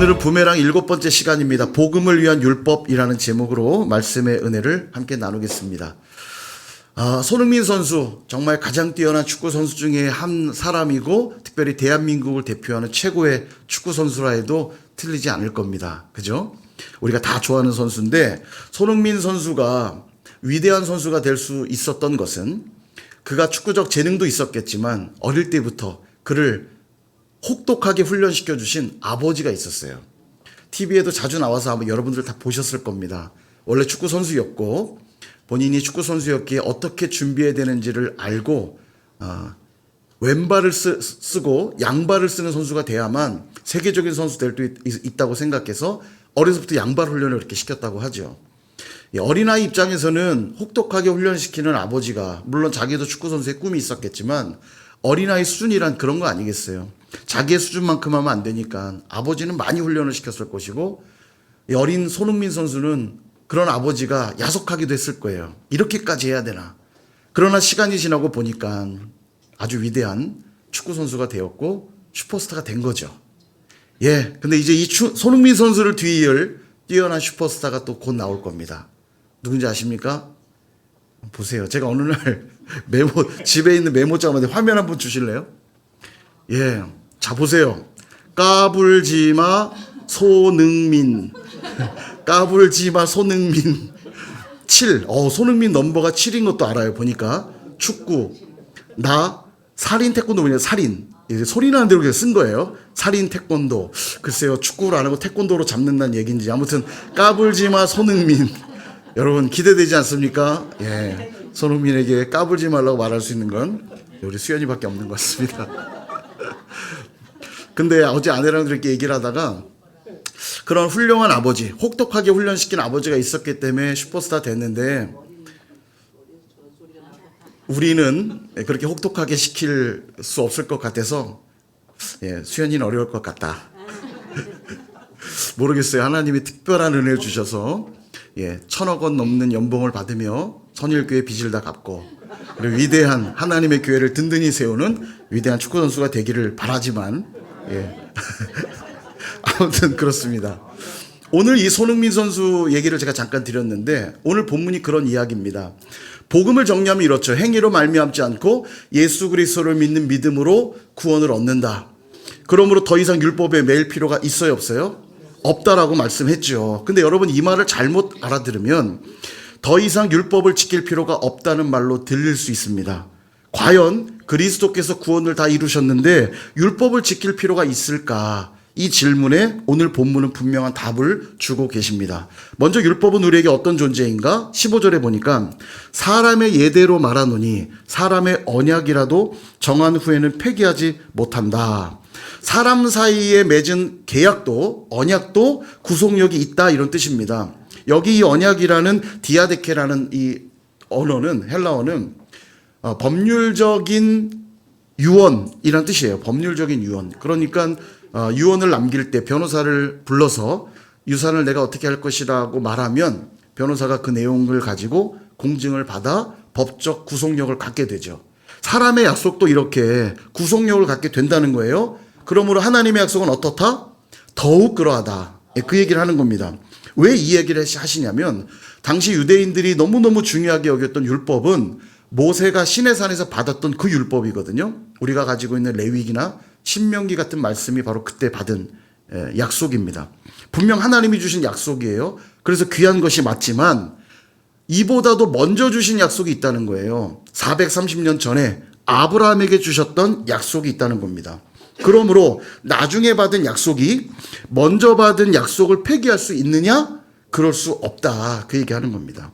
오늘은 부메랑 7번째 시간입니다. 복음을 위한 율법이라는 제목으로 말씀의 은혜를 함께 나누겠습니다. 손흥민 선수, 정말 가장 뛰어난 축구 선수 중에 한 사람이고 특별히 대한민국을 대표하는 최고의 축구 선수라 해도 틀리지 않을 겁니다. 그죠? 우리가 다 좋아하는 선수인데, 손흥민 선수가 위대한 선수가 될 수 있었던 것은 그가 축구적 재능도 있었겠지만 어릴 때부터 그를 혹독하게 훈련시켜 주신 아버지가 있었어요. TV에도 자주 나와서 아마 여러분들 다 보셨을 겁니다. 원래 축구 선수였고 본인이 축구 선수였기에 어떻게 준비해야 되는지를 알고 왼발을 쓰고 양발을 쓰는 선수가 돼야만 세계적인 선수 될 수 있다고 생각해서 어려서부터 양발 훈련을 그렇게 시켰다고 하죠. 어린아이 입장에서는 혹독하게 훈련시키는 아버지가, 물론 자기도 축구 선수의 꿈이 있었겠지만 어린아이 수준이란 그런 거 아니겠어요. 자기의 수준만큼 하면 안 되니까 아버지는 많이 훈련을 시켰을 것이고, 어린 손흥민 선수는 그런 아버지가 야속하기도 했을 거예요. 이렇게까지 해야 되나. 그러나 시간이 지나고 보니까 아주 위대한 축구 선수가 되었고 슈퍼스타가 된 거죠. 근데 이제 이 손흥민 선수를 뒤이을 뛰어난 슈퍼스타가 또 곧 나올 겁니다. 누군지 아십니까? 보세요. 제가 어느 날 집에 있는 메모장인데 화면 한번 주실래요? 자, 보세요. 까불지마 손흥민. 까불지마 손흥민. 7. 손흥민 넘버가 7인 것도 알아요. 보니까. 축구. 살인 태권도 뭐냐, 살인. 소리 나는 대로 그냥 쓴 거예요. 살인 태권도. 글쎄요, 축구를 안 하고 태권도로 잡는다는 얘기인지. 아무튼, 까불지마 손흥민. 여러분, 기대되지 않습니까? 손흥민에게 까불지 말라고 말할 수 있는 건 우리 수연이밖에 없는 것 같습니다. 근데 어제 아내랑 그렇게 얘기를 하다가, 그런 훌륭한 아버지, 혹독하게 훈련시킨 아버지가 있었기 때문에 슈퍼스타 됐는데, 우리는 그렇게 혹독하게 시킬 수 없을 것 같아서 수연이는 어려울 것 같다. 모르겠어요. 하나님이 특별한 은혜를 주셔서 1,000억 원 넘는 연봉을 받으며 선일교회 빚을 다 갚고, 그리고 위대한 하나님의 교회를 든든히 세우는 위대한 축구 선수가 되기를 바라지만 아무튼 그렇습니다. 오늘 이 손흥민 선수 얘기를 제가 잠깐 드렸는데, 오늘 본문이 그런 이야기입니다. 복음을 정리하면 이렇죠. 행위로 말미암지 않고 예수 그리스도를 믿는 믿음으로 구원을 얻는다. 그러므로 더 이상 율법에 매일 필요가 있어요, 없어요? 없다라고 말씀했죠. 근데 여러분, 이 말을 잘못 알아들으면 더 이상 율법을 지킬 필요가 없다는 말로 들릴 수 있습니다. 과연 그리스도께서 구원을 다 이루셨는데 율법을 지킬 필요가 있을까? 이 질문에 오늘 본문은 분명한 답을 주고 계십니다. 먼저 율법은 우리에게 어떤 존재인가? 15절에 보니까 사람의 예대로 말하노니 사람의 언약이라도 정한 후에는 폐기하지 못한다. 사람 사이에 맺은 계약도, 언약도 구속력이 있다, 이런 뜻입니다. 여기 이 언약이라는 디아데케라는 이 언어는, 헬라어는 법률적인 유언이란 뜻이에요. 법률적인 유언. 그러니까 유언을 남길 때 변호사를 불러서 유산을 내가 어떻게 할 것이라고 말하면 변호사가 그 내용을 가지고 공증을 받아 법적 구속력을 갖게 되죠. 사람의 약속도 이렇게 구속력을 갖게 된다는 거예요. 그러므로 하나님의 약속은 어떻다? 더욱 그러하다. 그 얘기를 하는 겁니다. 왜 이 얘기를 하시냐면, 당시 유대인들이 너무너무 중요하게 여겼던 율법은 모세가 시내산에서 받았던 그 율법이거든요. 우리가 가지고 있는 레위기나 신명기 같은 말씀이 바로 그때 받은 약속입니다. 분명 하나님이 주신 약속이에요. 그래서 귀한 것이 맞지만 이보다도 먼저 주신 약속이 있다는 거예요. 430년 전에 아브라함에게 주셨던 약속이 있다는 겁니다. 그러므로 나중에 받은 약속이 먼저 받은 약속을 폐기할 수 있느냐? 그럴 수 없다. 그 얘기하는 겁니다.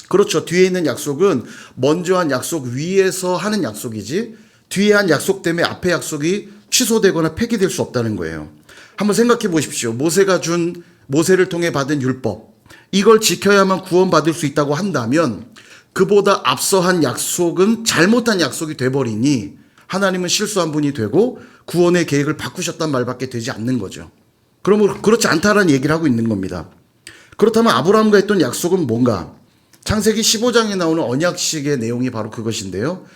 그렇죠. 뒤에 있는 약속은 먼저 한 약속 위에서 하는 약속이지, 뒤에 한 약속 때문에 앞에 약속이 취소되거나 폐기될 수 없다는 거예요. 한번 생각해 보십시오. 모세를 통해 받은 율법, 이걸 지켜야만 구원받을 수 있다고 한다면 그보다 앞서 한 약속은 잘못한 약속이 돼버리니 하나님은 실수한 분이 되고 구원의 계획을 바꾸셨단 말밖에 되지 않는 거죠. 그러면 그렇지 않다라는 얘기를 하고 있는 겁니다. 그렇다면 아브라함과 했던 약속은 뭔가? 창세기 15장에 나오는 언약식의 내용이 바로 그것인데요.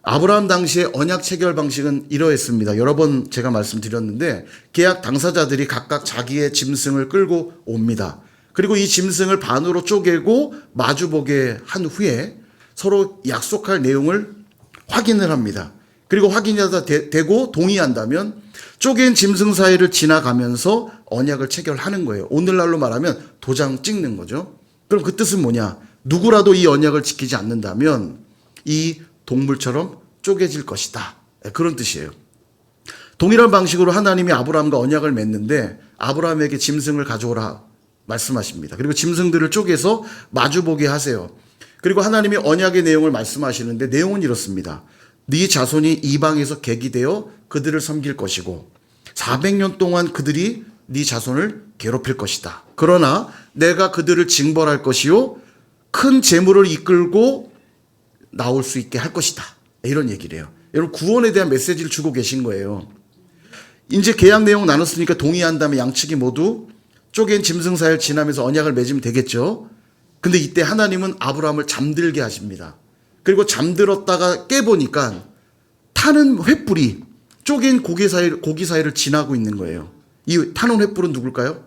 아브라함 당시의 언약 체결 방식은 이러했습니다. 여러 번 제가 말씀드렸는데 계약 당사자들이 각각 자기의 짐승을 끌고 옵니다. 그리고 이 짐승을 반으로 쪼개고 마주보게 한 후에 서로 약속할 내용을 확인을 합니다. 그리고 확인이 되고 동의한다면 쪼갠 짐승 사이를 지나가면서 언약을 체결하는 거예요. 오늘날로 말하면 도장 찍는 거죠. 그럼 그 뜻은 뭐냐? 누구라도 이 언약을 지키지 않는다면 이 동물처럼 쪼개질 것이다. 그런 뜻이에요. 동일한 방식으로 하나님이 아브라함과 언약을 맺는데 아브라함에게 짐승을 가져오라 말씀하십니다. 그리고 짐승들을 쪼개서 마주보게 하세요. 그리고 하나님이 언약의 내용을 말씀하시는데 내용은 이렇습니다. 네 자손이 이방에서 객이 되어 그들을 섬길 것이고 400년 동안 그들이 네 자손을 괴롭힐 것이다. 그러나 내가 그들을 징벌할 것이요 큰 재물을 이끌고 나올 수 있게 할 것이다. 이런 얘기를 해요. 여러분 구원에 대한 메시지를 주고 계신 거예요. 이제 계약 내용 나눴으니까 동의한다면 양측이 모두 쪼갠 짐승 사이를 지나면서 언약을 맺으면 되겠죠. 근데 이때 하나님은 아브라함을 잠들게 하십니다. 그리고 잠들었다가 깨보니까 타는 횃불이 쪼갠 고기 사이를 지나고 있는 거예요. 이 타는 횃불은 누굴까요?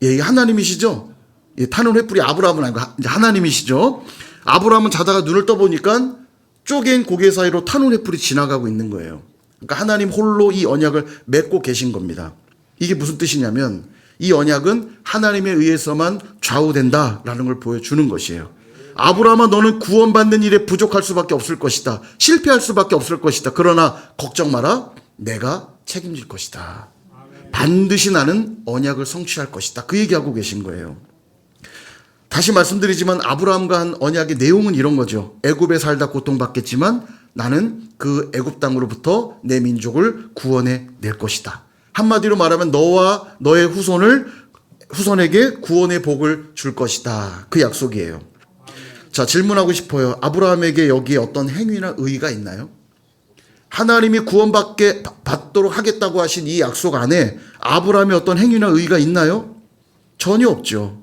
예, 하나님이시죠? 예, 타는 횃불이 아브라함은 아니고 하나님이시죠? 아브라함은 자다가 눈을 떠보니까 쪼갠 고개 사이로 타는 횃불이 지나가고 있는 거예요. 그러니까 하나님 홀로 이 언약을 맺고 계신 겁니다. 이게 무슨 뜻이냐면 이 언약은 하나님에 의해서만 좌우된다라는 걸 보여주는 것이에요. 아브라함아 너는 구원받는 일에 부족할 수밖에 없을 것이다. 실패할 수밖에 없을 것이다. 그러나 걱정 마라. 내가 책임질 것이다. 반드시 나는 언약을 성취할 것이다. 그 얘기하고 계신 거예요. 다시 말씀드리지만 아브라함과 한 언약의 내용은 이런 거죠. 애굽에 살다 고통받겠지만 나는 그 애굽 땅으로부터 내 민족을 구원해 낼 것이다. 한마디로 말하면 너와 너의 후손에게 구원의 복을 줄 것이다. 그 약속이에요. 자, 질문하고 싶어요. 아브라함에게 여기에 어떤 행위나 의의가 있나요? 하나님이 받도록 하겠다고 하신 이 약속 안에 아브라함의 어떤 행위나 의의가 있나요? 전혀 없죠.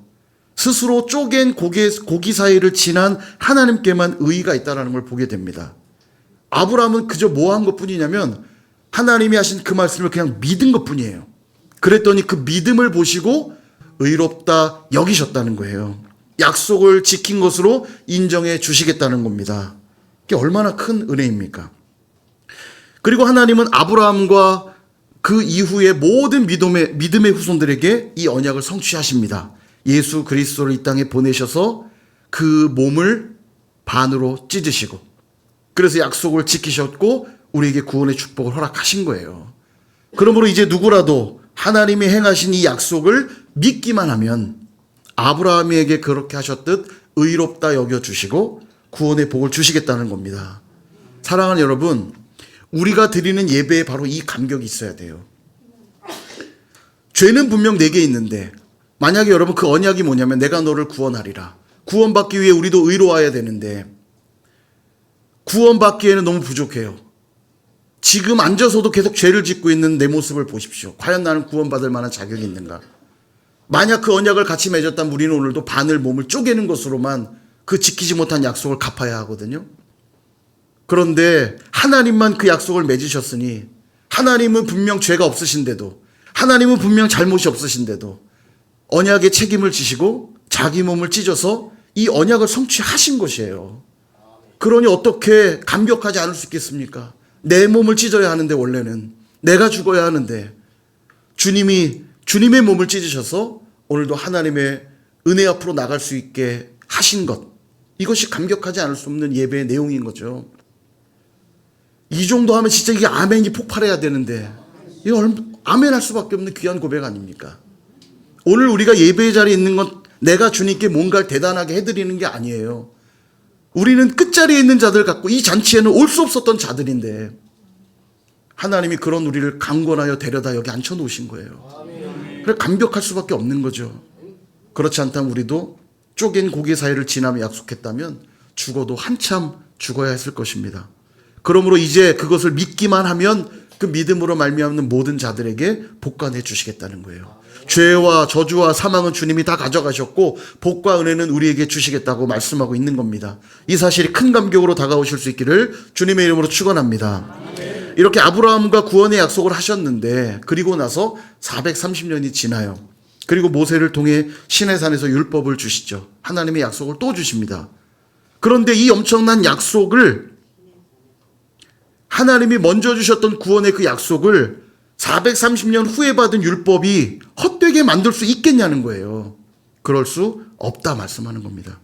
스스로 쪼갠 고기 사이를 지난 하나님께만 의의가 있다는 걸 보게 됩니다. 아브라함은 그저 뭐 한 것뿐이냐면 하나님이 하신 그 말씀을 그냥 믿은 것뿐이에요. 그랬더니 그 믿음을 보시고 의롭다 여기셨다는 거예요. 약속을 지킨 것으로 인정해 주시겠다는 겁니다. 이게 얼마나 큰 은혜입니까? 그리고 하나님은 아브라함과 그 이후에 모든 믿음의 후손들에게 이 언약을 성취하십니다. 예수 그리스도를 이 땅에 보내셔서 그 몸을 반으로 찢으시고 그래서 약속을 지키셨고 우리에게 구원의 축복을 허락하신 거예요. 그러므로 이제 누구라도 하나님이 행하신 이 약속을 믿기만 하면 아브라함에게 그렇게 하셨듯 의롭다 여겨주시고 구원의 복을 주시겠다는 겁니다. 사랑하는 여러분, 우리가 드리는 예배에 바로 이 감격이 있어야 돼요. 죄는 분명 내게 있는데 만약에 여러분 그 언약이 뭐냐면 내가 너를 구원하리라. 구원받기 위해 우리도 의로워야 되는데 구원받기에는 너무 부족해요. 지금 앉아서도 계속 죄를 짓고 있는 내 모습을 보십시오. 과연 나는 구원받을 만한 자격이 있는가? 만약 그 언약을 같이 맺었다면 우리는 오늘도 반을 몸을 쪼개는 것으로만 그 지키지 못한 약속을 갚아야 하거든요. 그런데 하나님만 그 약속을 맺으셨으니 하나님은 분명 죄가 없으신데도 하나님은 분명 잘못이 없으신데도 언약의 책임을 지시고 자기 몸을 찢어서 이 언약을 성취하신 것이에요. 그러니 어떻게 감격하지 않을 수 있겠습니까? 내 몸을 찢어야 하는데 원래는 내가 죽어야 하는데 주님의 몸을 찢으셔서 오늘도 하나님의 은혜 앞으로 나갈 수 있게 하신 것, 이것이 감격하지 않을 수 없는 예배의 내용인 거죠. 이 정도 하면 진짜 이게 아멘이 폭발해야 되는데 이거 아멘 할 수밖에 없는 귀한 고백 아닙니까? 오늘 우리가 예배의 자리에 있는 건 내가 주님께 뭔가를 대단하게 해드리는 게 아니에요. 우리는 끝자리에 있는 자들 같고 이 잔치에는 올 수 없었던 자들인데 하나님이 그런 우리를 강권하여 데려다 여기 앉혀놓으신 거예요. 그래 감격할 수밖에 없는 거죠. 그렇지 않다면 우리도 쪼갠 고기 사이를 지나며 약속했다면 죽어도 한참 죽어야 했을 것입니다. 그러므로 이제 그것을 믿기만 하면 그 믿음으로 말미암는 모든 자들에게 복관해 주시겠다는 거예요. 죄와 저주와 사망은 주님이 다 가져가셨고 복과 은혜는 우리에게 주시겠다고 말씀하고 있는 겁니다. 이 사실이 큰 감격으로 다가오실 수 있기를 주님의 이름으로 축원합니다. 이렇게 아브라함과 구원의 약속을 하셨는데 그리고 나서 430년이 지나요. 그리고 모세를 통해 시내산에서 율법을 주시죠. 하나님의 약속을 또 주십니다. 그런데 이 엄청난 약속을, 하나님이 먼저 주셨던 구원의 그 약속을 430년 후에 받은 율법이 헛되게 만들 수 있겠냐는 거예요. 그럴 수 없다 말씀하는 겁니다.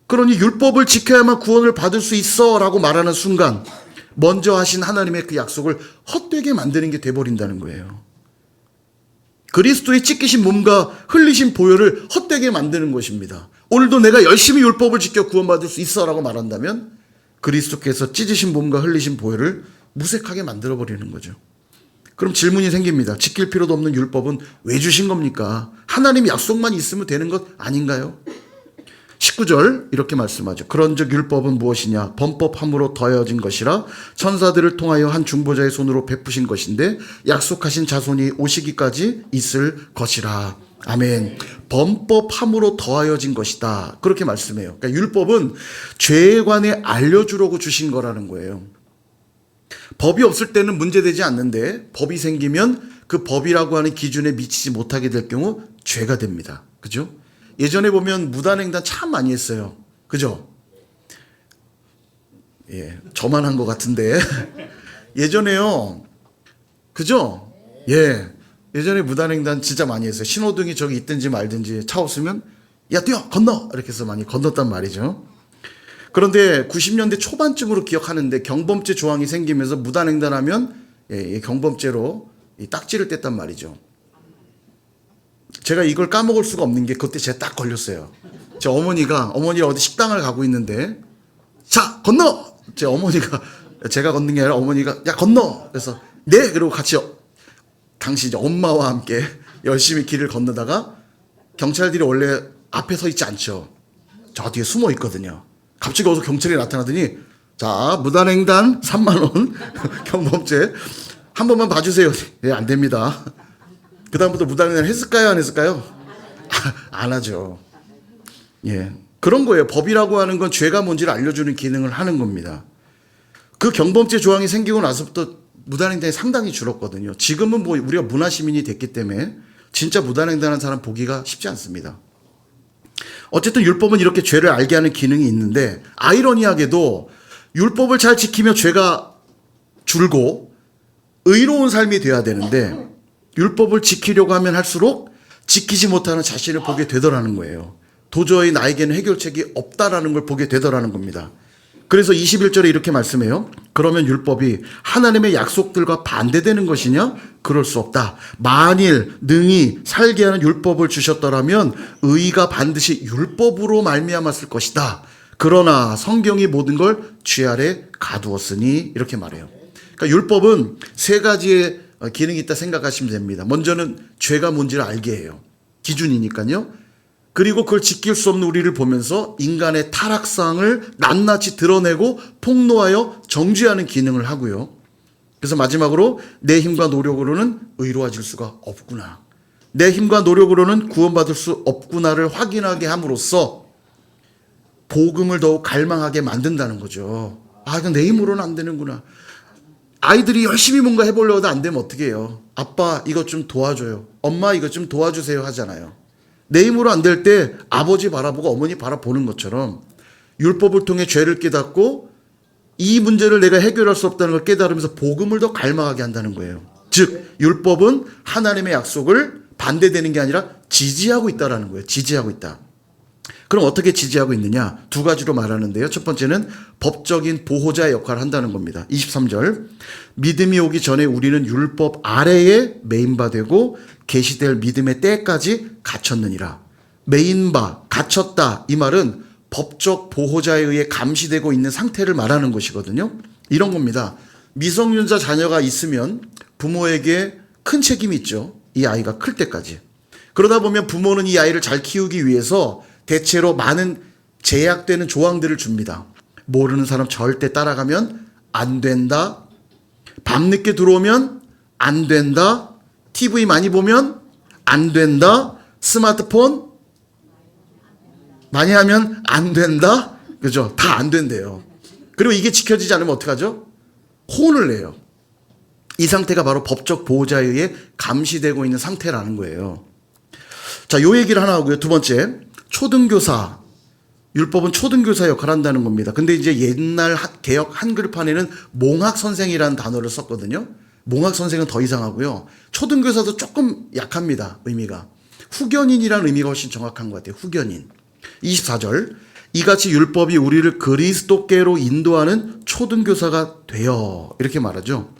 그러니 율법을 지켜야만 구원을 받을 수 있어 라고 말하는 순간 먼저 하신 하나님의 그 약속을 헛되게 만드는 게 돼버린다는 거예요. 그리스도의 찢기신 몸과 흘리신 보혈을 헛되게 만드는 것입니다. 오늘도 내가 열심히 율법을 지켜 구원받을 수 있어 라고 말한다면 그리스도께서 찢으신 몸과 흘리신 보혈을 무색하게 만들어버리는 거죠. 그럼 질문이 생깁니다. 지킬 필요도 없는 율법은 왜 주신 겁니까? 하나님 약속만 있으면 되는 것 아닌가요? 19절 이렇게 말씀하죠. 그런즉 율법은 무엇이냐? 범법함으로 더해진 것이라 천사들을 통하여 한 중보자의 손으로 베푸신 것인데 약속하신 자손이 오시기까지 있을 것이라. 아멘. 범법함으로 더하여진 것이다. 그렇게 말씀해요. 그러니까 율법은 죄에 관해 알려주려고 주신 거라는 거예요. 법이 없을 때는 문제되지 않는데 법이 생기면 그 법이라고 하는 기준에 미치지 못하게 될 경우 죄가 됩니다. 그죠? 예전에 보면 무단횡단 참 많이 했어요. 그죠? 예, 저만 한 것 같은데. 예전에요. 그죠? 예. 예전에 무단횡단 진짜 많이 했어요. 신호등이 저기 있든지 말든지 차 없으면 야 뛰어 건너 이렇게 해서 많이 건넜단 말이죠. 그런데 90년대 초반쯤으로 기억하는데 경범죄 조항이 생기면서 무단횡단하면 경범죄로 딱지를 뗐단 말이죠. 제가 이걸 까먹을 수가 없는 게 그때 제가 딱 걸렸어요. 제 어머니가 어디 식당을 가고 있는데 자 건너! 제 어머니가 제가 걷는 게 아니라 어머니가 야 건너! 그래서 네! 그리고 같이 당시 이제 엄마와 함께 열심히 길을 건너다가 경찰들이 원래 앞에 서 있지 않죠. 저 뒤에 숨어 있거든요. 갑자기 어디서 경찰이 나타나더니 자 무단횡단 3만 원 경범죄 한 번만 봐주세요. 예, 안 됩니다. 그 다음부터 무단횡단 했을까요? 안 했을까요? 안 하죠. 예, 그런 거예요. 법이라고 하는 건 죄가 뭔지를 알려주는 기능을 하는 겁니다. 그 경범죄 조항이 생기고 나서부터 무단횡단이 상당히 줄었거든요. 지금은 뭐 우리가 문화시민이 됐기 때문에 진짜 무단횡단하는 사람 보기가 쉽지 않습니다. 어쨌든 율법은 이렇게 죄를 알게 하는 기능이 있는데 아이러니하게도 율법을 잘 지키며 죄가 줄고 의로운 삶이 돼야 되는데 율법을 지키려고 하면 할수록 지키지 못하는 자신을 보게 되더라는 거예요. 도저히 나에게는 해결책이 없다라는 걸 보게 되더라는 겁니다. 그래서 21절에 이렇게 말씀해요. 그러면 율법이 하나님의 약속들과 반대되는 것이냐? 그럴 수 없다. 만일 능히 살게 하는 율법을 주셨더라면 의가 반드시 율법으로 말미암았을 것이다. 그러나 성경이 모든 걸 쥐 아래 가두었으니 이렇게 말해요. 그러니까 율법은 세 가지의 기능이 있다 생각하시면 됩니다. 먼저는 죄가 뭔지를 알게 해요. 기준이니까요. 그리고 그걸 지킬 수 없는 우리를 보면서 인간의 타락상을 낱낱이 드러내고 폭로하여 정죄하는 기능을 하고요. 그래서 마지막으로 내 힘과 노력으로는 의로워질 수가 없구나. 내 힘과 노력으로는 구원받을 수 없구나를 확인하게 함으로써 복음을 더욱 갈망하게 만든다는 거죠. 아, 이건 내 힘으로는 안 되는구나. 아이들이 열심히 뭔가 해보려고 안 되면 어떻게 해요? 아빠 이것 좀 도와줘요. 엄마 이것 좀 도와주세요 하잖아요. 내 힘으로 안 될 때 아버지 바라보고 어머니 바라보는 것처럼 율법을 통해 죄를 깨닫고 이 문제를 내가 해결할 수 없다는 걸 깨달으면서 복음을 더 갈망하게 한다는 거예요. 즉 율법은 하나님의 약속을 반대되는 게 아니라 지지하고 있다는 거예요. 지지하고 있다. 그럼 어떻게 지지하고 있느냐? 두 가지로 말하는데요. 첫 번째는 법적인 보호자의 역할을 한다는 겁니다. 23절 믿음이 오기 전에 우리는 율법 아래에 매인바 되고 계시될 믿음의 때까지 갇혔느니라. 매인바, 갇혔다 이 말은 법적 보호자에 의해 감시되고 있는 상태를 말하는 것이거든요. 이런 겁니다. 미성년자 자녀가 있으면 부모에게 큰 책임이 있죠. 이 아이가 클 때까지. 그러다 보면 부모는 이 아이를 잘 키우기 위해서 대체로 많은 제약되는 조항들을 줍니다. 모르는 사람 절대 따라가면 안 된다. 밤늦게 들어오면 안 된다. TV 많이 보면 안 된다. 스마트폰 많이 하면 안 된다. 그죠? 다 안 된대요. 그리고 이게 지켜지지 않으면 어떡하죠? 혼을 내요. 이 상태가 바로 법적 보호자에 의해 감시되고 있는 상태라는 거예요. 자, 요 얘기를 하나 하고요. 두 번째, 초등교사. 율법은 초등교사 역할을 한다는 겁니다. 근데 이제 옛날 개역 한글판에는 몽학선생이라는 단어를 썼거든요. 몽학선생은 더 이상하고요. 초등교사도 조금 약합니다. 의미가. 후견인이라는 의미가 훨씬 정확한 것 같아요. 후견인. 24절. 이같이 율법이 우리를 그리스도께로 인도하는 초등교사가 되어. 이렇게 말하죠.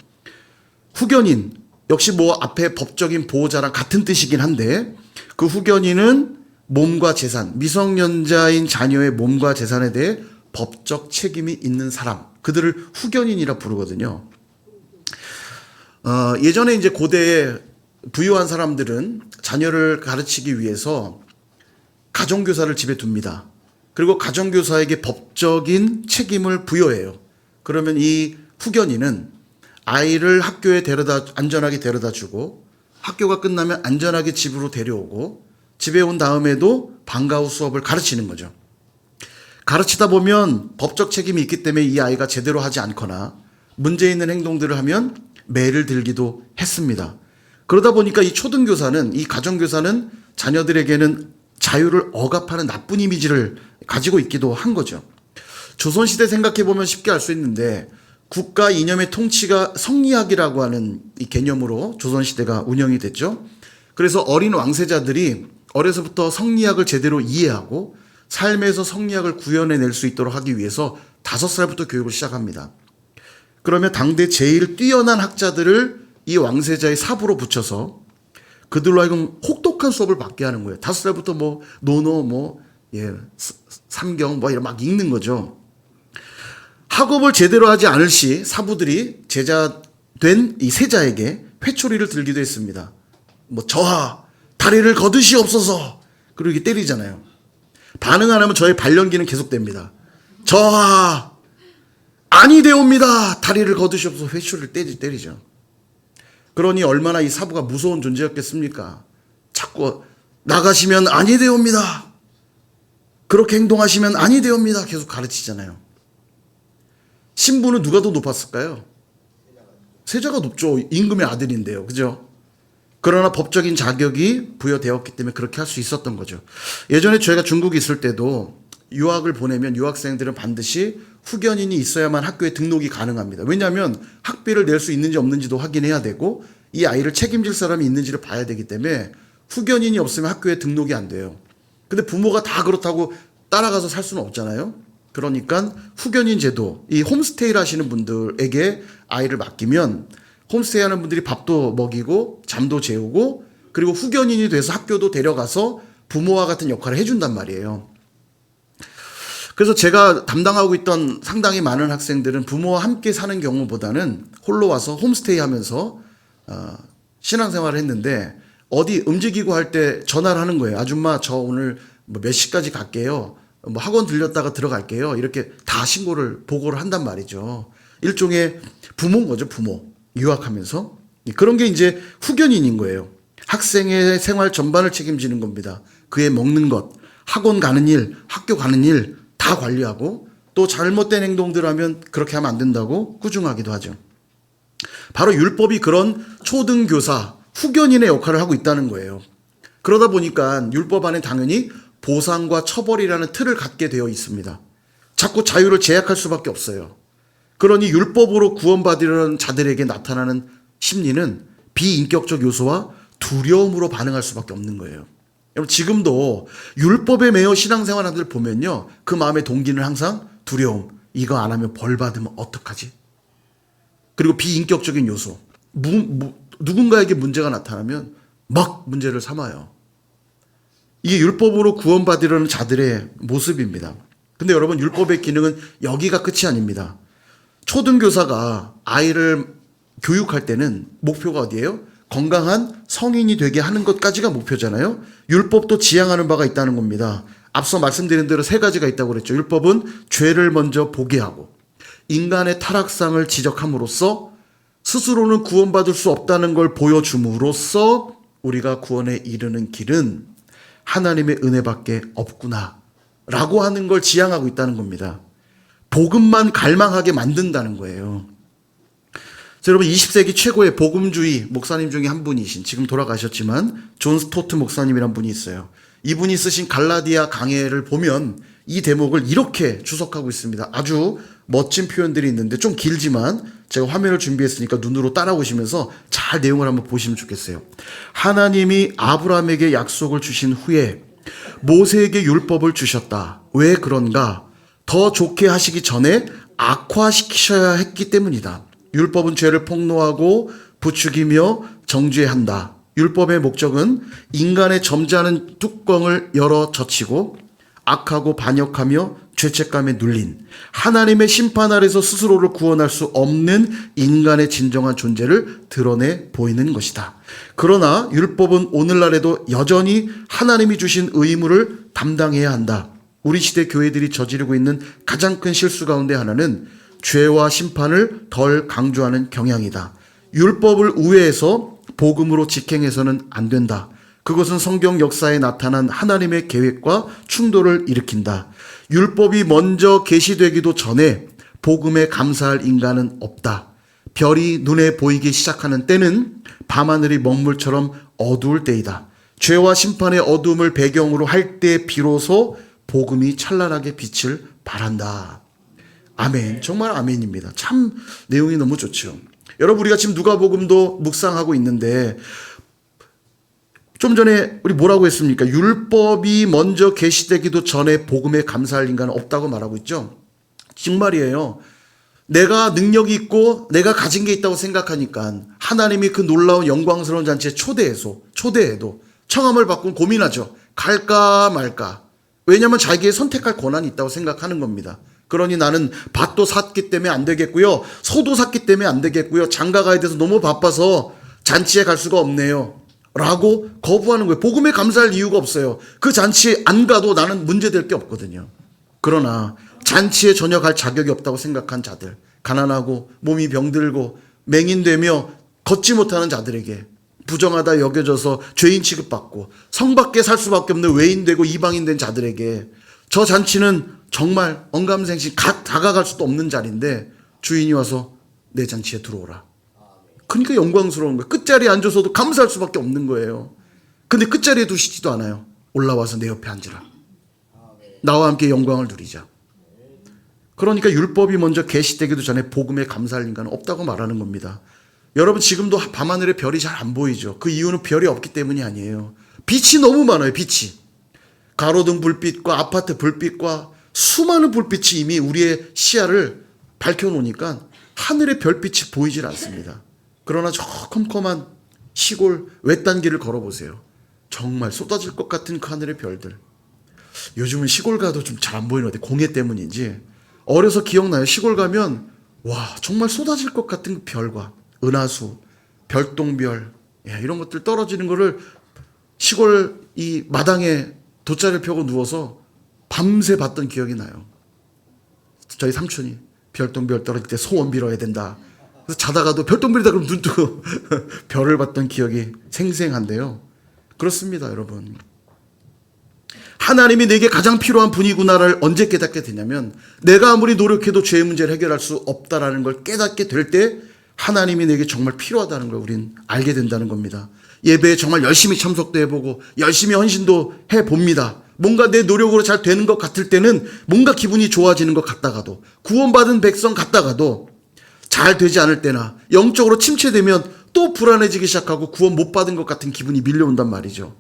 후견인. 역시 뭐 앞에 법적인 보호자랑 같은 뜻이긴 한데 그 후견인은 몸과 재산, 미성년자인 자녀의 몸과 재산에 대해 법적 책임이 있는 사람, 그들을 후견인이라 부르거든요. 예전에 이제 고대에 부유한 사람들은 자녀를 가르치기 위해서 가정교사를 집에 둡니다. 그리고 가정교사에게 법적인 책임을 부여해요. 그러면 이 후견인은 아이를 학교에 안전하게 데려다 주고 학교가 끝나면 안전하게 집으로 데려오고 집에 온 다음에도 방과 후 수업을 가르치는 거죠. 가르치다 보면 법적 책임이 있기 때문에 이 아이가 제대로 하지 않거나 문제 있는 행동들을 하면 매를 들기도 했습니다. 그러다 보니까 이 초등교사는, 이 가정교사는 자녀들에게는 자유를 억압하는 나쁜 이미지를 가지고 있기도 한 거죠. 조선시대 생각해보면 쉽게 알 수 있는데 국가 이념의 통치가 성리학이라고 하는 이 개념으로 조선시대가 운영이 됐죠. 그래서 어린 왕세자들이 어려서부터 성리학을 제대로 이해하고 삶에서 성리학을 구현해낼 수 있도록 하기 위해서 5살부터 교육을 시작합니다. 그러면 당대 제일 뛰어난 학자들을 이 왕세자의 사부로 붙여서 그들로 하여금 혹독한 수업을 받게 하는 거예요. 5살부터 뭐 논어 삼경 이런 막 읽는 거죠. 학업을 제대로 하지 않을 시 사부들이 제자된 이 세자에게 회초리를 들기도 했습니다. 저하 다리를 거두시옵소서. 그리고 이렇게 때리잖아요. 반응 안 하면 저의 발연기는 계속됩니다. 저하 아니되옵니다. 다리를 거두시옵소서. 회초리를 때리죠. 그러니 얼마나 이 사부가 무서운 존재였겠습니까? 자꾸 나가시면 아니되옵니다. 그렇게 행동하시면 아니되옵니다. 계속 가르치잖아요. 신부는 누가 더 높았을까요? 세자가 높죠. 임금의 아들인데요. 그죠? 그러나 법적인 자격이 부여되었기 때문에 그렇게 할 수 있었던 거죠. 예전에 저희가 중국에 있을 때도 유학을 보내면 유학생들은 반드시 후견인이 있어야만 학교에 등록이 가능합니다. 왜냐하면 학비를 낼 수 있는지 없는지도 확인해야 되고 이 아이를 책임질 사람이 있는지를 봐야 되기 때문에 후견인이 없으면 학교에 등록이 안 돼요. 근데 부모가 다 그렇다고 따라가서 살 수는 없잖아요. 그러니까 후견인 제도, 이 홈스테이를 하시는 분들에게 아이를 맡기면 홈스테이 하는 분들이 밥도 먹이고 잠도 재우고 그리고 후견인이 돼서 학교도 데려가서 부모와 같은 역할을 해준단 말이에요. 그래서 제가 담당하고 있던 상당히 많은 학생들은 부모와 함께 사는 경우보다는 홀로 와서 홈스테이 하면서 신앙생활을 했는데 어디 움직이고 할 때 전화를 하는 거예요. 아줌마 저 오늘 몇 시까지 갈게요. 학원 들렸다가 들어갈게요. 이렇게 다 보고를 한단 말이죠. 일종의 부모인 거죠. 부모. 유학하면서. 그런 게 이제 후견인인 거예요. 학생의 생활 전반을 책임지는 겁니다. 그의 먹는 것, 학원 가는 일, 학교 가는 일 다 관리하고 또 잘못된 행동들 하면 그렇게 하면 안 된다고 꾸중하기도 하죠. 바로 율법이 그런 초등교사, 후견인의 역할을 하고 있다는 거예요. 그러다 보니까 율법 안에 당연히 보상과 처벌이라는 틀을 갖게 되어 있습니다. 자꾸 자유를 제약할 수밖에 없어요. 그러니 율법으로 구원받으려는 자들에게 나타나는 심리는 비인격적 요소와 두려움으로 반응할 수밖에 없는 거예요. 여러분 지금도 율법에 매여 신앙생활하는 분들 보면요. 그 마음의 동기는 항상 두려움. 이거 안 하면 벌 받으면 어떡하지? 그리고 비인격적인 요소. 누군가에게 문제가 나타나면 막 문제를 삼아요. 이게 율법으로 구원받으려는 자들의 모습입니다. 근데 여러분 율법의 기능은 여기가 끝이 아닙니다. 초등교사가 아이를 교육할 때는 목표가 어디예요? 건강한 성인이 되게 하는 것까지가 목표잖아요. 율법도 지향하는 바가 있다는 겁니다. 앞서 말씀드린 대로 3가지가 있다고 그랬죠. 율법은 죄를 먼저 보게 하고 인간의 타락상을 지적함으로써 스스로는 구원받을 수 없다는 걸 보여줌으로써 우리가 구원에 이르는 길은 하나님의 은혜밖에 없구나 라고 하는 걸 지향하고 있다는 겁니다. 복음만 갈망하게 만든다는 거예요. 여러분, 20세기 최고의 복음주의 목사님 중에 한 분이신, 지금 돌아가셨지만 존 스토트 목사님이란 분이 있어요. 이분이 쓰신 갈라디아 강해를 보면 이 대목을 이렇게 주석하고 있습니다. 아주 멋진 표현들이 있는데 좀 길지만 제가 화면을 준비했으니까 눈으로 따라오시면서 잘 내용을 한번 보시면 좋겠어요. 하나님이 아브라함에게 약속을 주신 후에 모세에게 율법을 주셨다. 왜 그런가? 더 좋게 하시기 전에 악화시키셔야 했기 때문이다. 율법은 죄를 폭로하고 부추기며 정죄해야 한다. 율법의 목적은 인간의 점잖은 뚜껑을 열어 젖히고 악하고 반역하며 죄책감에 눌린 하나님의 심판 아래서 스스로를 구원할 수 없는 인간의 진정한 존재를 드러내 보이는 것이다. 그러나 율법은 오늘날에도 여전히 하나님이 주신 의무를 담당해야 한다. 우리 시대 교회들이 저지르고 있는 가장 큰 실수 가운데 하나는 죄와 심판을 덜 강조하는 경향이다. 율법을 우회해서 복음으로 직행해서는 안 된다. 그것은 성경 역사에 나타난 하나님의 계획과 충돌을 일으킨다. 율법이 먼저 계시되기도 전에 복음에 감사할 인간은 없다. 별이 눈에 보이기 시작하는 때는 밤하늘이 먹물처럼 어두울 때이다. 죄와 심판의 어둠을 배경으로 할 때 비로소 복음이 찬란하게 빛을 발한다. 아멘. 정말 아멘입니다. 참 내용이 너무 좋죠. 여러분, 우리가 지금 누가복음도 묵상하고 있는데 좀 전에 우리 뭐라고 했습니까? 율법이 먼저 계시되기도 전에 복음에 감사할 인간은 없다고 말하고 있죠. 정말이에요. 내가 능력이 있고 내가 가진 게 있다고 생각하니까 하나님이 그 놀라운 영광스러운 잔치에 초대해도 청함을 받고 고민하죠. 갈까 말까. 왜냐하면 자기의 선택할 권한이 있다고 생각하는 겁니다. 그러니 나는 밭도 샀기 때문에 안 되겠고요. 소도 샀기 때문에 안 되겠고요. 장가 가야 돼서 너무 바빠서 잔치에 갈 수가 없네요. 라고 거부하는 거예요. 복음에 감사할 이유가 없어요. 그 잔치에 안 가도 나는 문제될 게 없거든요. 그러나 잔치에 전혀 갈 자격이 없다고 생각한 자들, 가난하고 몸이 병들고 맹인되며 걷지 못하는 자들에게 부정하다 여겨져서 죄인 취급받고 성 밖에 살 수밖에 없는 외인되고 이방인된 자들에게 저 잔치는 정말 언감생심 다가갈 수도 없는 자리인데 주인이 와서 내 잔치에 들어오라. 그러니까 영광스러운 거예요. 끝자리에 앉아서도 감사할 수밖에 없는 거예요. 근데 끝자리에 두시지도 않아요. 올라와서 내 옆에 앉으라. 나와 함께 영광을 누리자. 그러니까 율법이 먼저 계시되기도 전에 복음에 감사할 인간은 없다고 말하는 겁니다. 여러분, 지금도 밤하늘에 별이 잘 안 보이죠. 그 이유는 별이 없기 때문이 아니에요. 빛이 너무 많아요. 빛이. 가로등 불빛과 아파트 불빛과 수많은 불빛이 이미 우리의 시야를 밝혀놓으니까 하늘의 별빛이 보이질 않습니다. 그러나 저 컴컴한 시골 외딴 길을 걸어보세요. 정말 쏟아질 것 같은 그 하늘의 별들. 요즘은 시골 가도 좀 잘 안 보이는데 공해 때문인지 어려서 기억나요. 시골 가면 와, 정말 쏟아질 것 같은 그 별과 은하수, 별똥별, 이런 것들 떨어지는 거를 시골 이 마당에 돗자리를 펴고 누워서 밤새 봤던 기억이 나요. 저희 삼촌이 별똥별 떨어질 때 소원 빌어야 된다. 그래서 자다가도 별똥별이다 그러면 눈 뜨고 별을 봤던 기억이 생생한데요. 그렇습니다, 여러분. 하나님이 내게 가장 필요한 분이구나를 언제 깨닫게 되냐면 내가 아무리 노력해도 죄의 문제를 해결할 수 없다라는 걸 깨닫게 될 때 하나님이 내게 정말 필요하다는 걸 우린 알게 된다는 겁니다. 예배에 정말 열심히 참석도 해보고 열심히 헌신도 해봅니다. 뭔가 내 노력으로 잘 되는 것 같을 때는 뭔가 기분이 좋아지는 것 같다가도 구원받은 백성 같다가도 잘 되지 않을 때나 영적으로 침체되면 또 불안해지기 시작하고 구원 못 받은 것 같은 기분이 밀려온단 말이죠.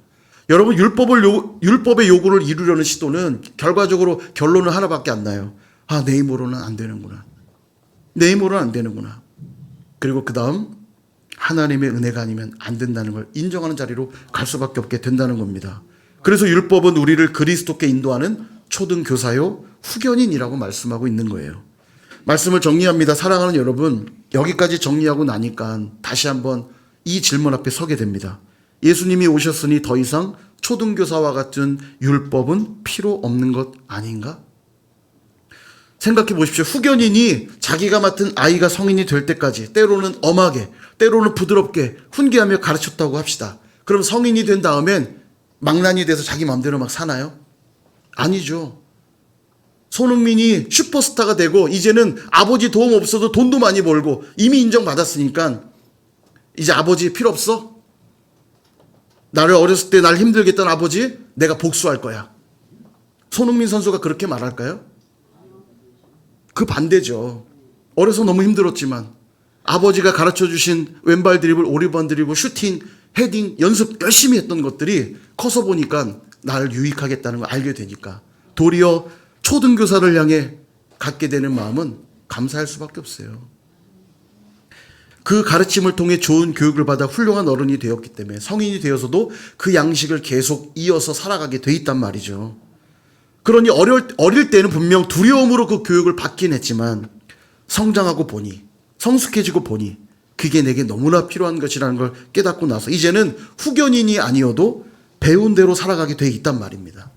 여러분, 율법의 요구를 이루려는 시도는 결과적으로 결론은 하나밖에 안 나요. 아, 내 힘으로는 안 되는구나. 내 힘으로는 안 되는구나. 그리고 그 다음 하나님의 은혜가 아니면 안 된다는 걸 인정하는 자리로 갈 수밖에 없게 된다는 겁니다. 그래서 율법은 우리를 그리스도께 인도하는 초등교사요 후견인이라고 말씀하고 있는 거예요. 말씀을 정리합니다. 사랑하는 여러분, 여기까지 정리하고 나니까 다시 한번 이 질문 앞에 서게 됩니다. 예수님이 오셨으니 더 이상 초등교사와 같은 율법은 필요 없는 것 아닌가? 생각해 보십시오. 후견인이 자기가 맡은 아이가 성인이 될 때까지 때로는 엄하게, 때로는 부드럽게 훈계하며 가르쳤다고 합시다. 그럼 성인이 된 다음엔 망난이 돼서 자기 마음대로 막 사나요? 아니죠. 손흥민이 슈퍼스타가 되고 이제는 아버지 도움 없어도 돈도 많이 벌고 이미 인정받았으니까 이제 아버지 필요 없어? 나를 어렸을 때 날 힘들게 했던 아버지 내가 복수할 거야. 손흥민 선수가 그렇게 말할까요? 그 반대죠. 어려서 너무 힘들었지만 아버지가 가르쳐주신 왼발 드리블, 오리발 드리블, 슈팅, 헤딩 연습 열심히 했던 것들이 커서 보니까 나를 유익하겠다는 걸 알게 되니까 도리어 초등교사를 향해 갖게 되는 마음은 감사할 수밖에 없어요. 그 가르침을 통해 좋은 교육을 받아 훌륭한 어른이 되었기 때문에 성인이 되어서도 그 양식을 계속 이어서 살아가게 돼 있단 말이죠. 그러니 어릴 때는 분명 두려움으로 그 교육을 받긴 했지만 성장하고 보니, 성숙해지고 보니 그게 내게 너무나 필요한 것이라는 걸 깨닫고 나서 이제는 후견인이 아니어도 배운 대로 살아가게 돼 있단 말입니다.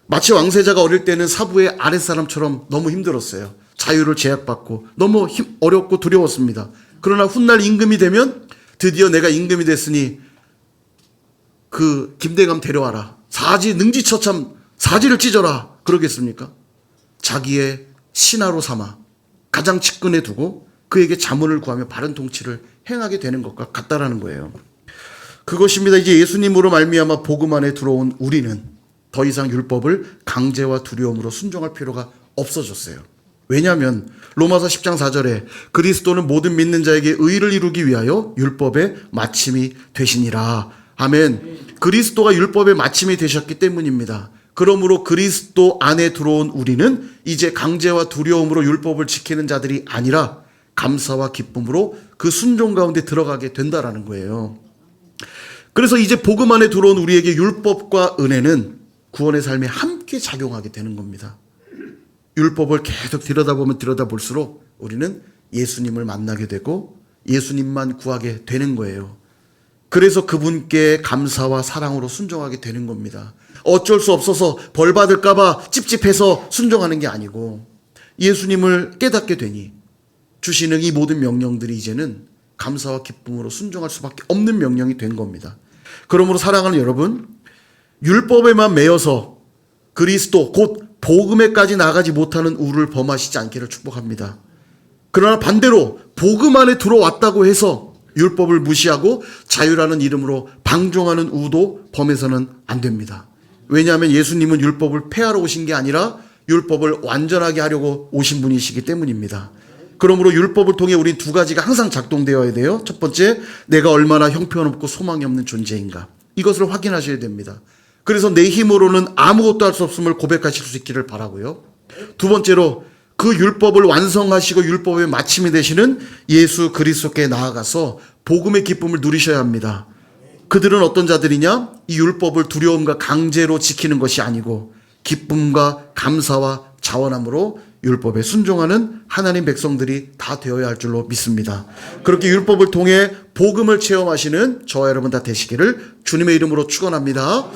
마치 왕세자가 어릴 때는 사부의 아랫사람처럼 너무 힘들었어요. 자유를 제약받고 너무 어렵고 두려웠습니다. 그러나 훗날 임금이 되면 드디어 내가 임금이 됐으니 그 김대감 데려와라. 사지 능지처참 사지를 찢어라. 그러겠습니까? 자기의 신하로 삼아 가장 측근에 두고 그에게 자문을 구하며 바른 통치를 행하게 되는 것과 같다라는 거예요. 그것입니다. 이제 예수님으로 말미암아 복음 안에 들어온 우리는 더 이상 율법을 강제와 두려움으로 순종할 필요가 없어졌어요. 왜냐하면 로마서 10장 4절에 그리스도는 모든 믿는 자에게 의를 이루기 위하여 율법의 마침이 되시니라. 아멘. 그리스도가 율법의 마침이 되셨기 때문입니다. 그러므로 그리스도 안에 들어온 우리는 이제 강제와 두려움으로 율법을 지키는 자들이 아니라 감사와 기쁨으로 그 순종 가운데 들어가게 된다라는 거예요. 그래서 이제 복음 안에 들어온 우리에게 율법과 은혜는 구원의 삶에 함께 작용하게 되는 겁니다. 율법을 계속 들여다보면 들여다볼수록 우리는 예수님을 만나게 되고 예수님만 구하게 되는 거예요. 그래서 그분께 감사와 사랑으로 순종하게 되는 겁니다. 어쩔 수 없어서 벌 받을까봐 찝찝해서 순종하는 게 아니고 예수님을 깨닫게 되니 주시는 이 모든 명령들이 이제는 감사와 기쁨으로 순종할 수밖에 없는 명령이 된 겁니다. 그러므로 사랑하는 여러분, 율법에만 매여서 그리스도 곧 복음에까지 나가지 못하는 우를 범하시지 않기를 축복합니다. 그러나 반대로 복음 안에 들어왔다고 해서 율법을 무시하고 자유라는 이름으로 방종하는 우도 범해서는 안 됩니다. 왜냐하면 예수님은 율법을 폐하러 오신 게 아니라 율법을 완전하게 하려고 오신 분이시기 때문입니다. 그러므로 율법을 통해 우린 두 가지가 항상 작동되어야 돼요. 첫 번째, 내가 얼마나 형편없고 소망이 없는 존재인가. 이것을 확인하셔야 됩니다. 그래서 내 힘으로는 아무것도 할 수 없음을 고백하실 수 있기를 바라고요. 두 번째로 그 율법을 완성하시고 율법의 마침이 되시는 예수 그리스도께 나아가서 복음의 기쁨을 누리셔야 합니다. 그들은 어떤 자들이냐? 이 율법을 두려움과 강제로 지키는 것이 아니고 기쁨과 감사와 자원함으로 율법에 순종하는 하나님 백성들이 다 되어야 할 줄로 믿습니다. 그렇게 율법을 통해 복음을 체험하시는 저와 여러분 다 되시기를 주님의 이름으로 축원합니다.